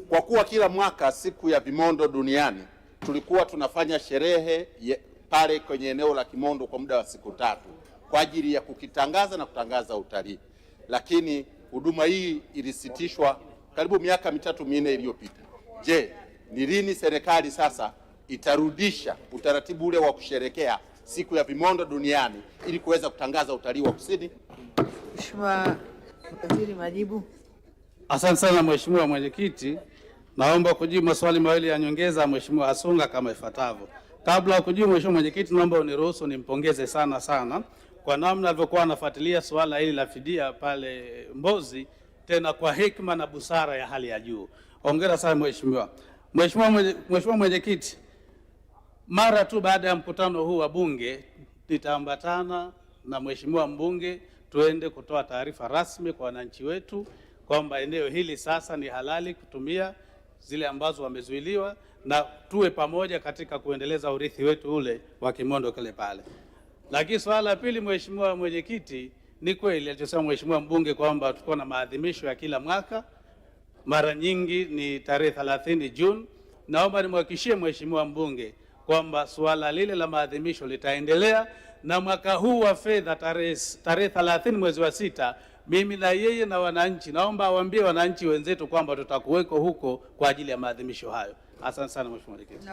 Kwa kuwa kila mwaka siku ya vimondo duniani tulikuwa tunafanya sherehe pale kwenye eneo la Kimondo kwa muda wa siku 3 kwa ajili ya kukitangaza na kutangaza utalii, lakini huduma hii ilisitishwa karibu miaka 3-4 iliyopita. Je, ni lini serikali sasa itarudisha utaratibu ule wa kusherekea siku ya vimondo duniani ili kuweza kutangaza utalii wa kusini? Mheshimiwa Waziri, majibu. Asante sana Mheshimiwa Mwenyekiti, naomba kujibu maswali mawili ya nyongeza Mheshimiwa Asunga kama ifuatavyo. Kabla ya kujibu Mheshimiwa Mwenyekiti, naomba uniruhusu nimpongeze sana kwa namna alivyokuwa anafuatilia swala hili la fidia pale Mbozi, tena kwa hekima na busara ya hali ya juu. Hongera sana Mheshimiwa. Mheshimiwa Mwenyekiti, mara tu baada ya mkutano huu wa Bunge nitaambatana na Mheshimiwa mbunge tuende kutoa taarifa rasmi kwa wananchi wetu kwamba eneo hili sasa ni halali kutumia zile ambazo wamezuiliwa, na tuwe pamoja katika kuendeleza urithi wetu ule wa Kimondo kile pale. Lakini swala la pili, Mheshimiwa Mwenyekiti, ni kweli alichosema Mheshimiwa mbunge kwamba tuko na maadhimisho ya kila mwaka, mara nyingi ni tarehe 30 Juni. Naomba nimhakikishie Mheshimiwa mbunge kwamba swala lile la maadhimisho litaendelea, na mwaka huu wa fedha tarehe 30 mwezi wa 6, mimi na yeye na wananchi, naomba awaambie wananchi wenzetu kwamba tutakuweko huko kwa ajili ya maadhimisho hayo. Asante sana Mheshimiwa Mwenyekiti.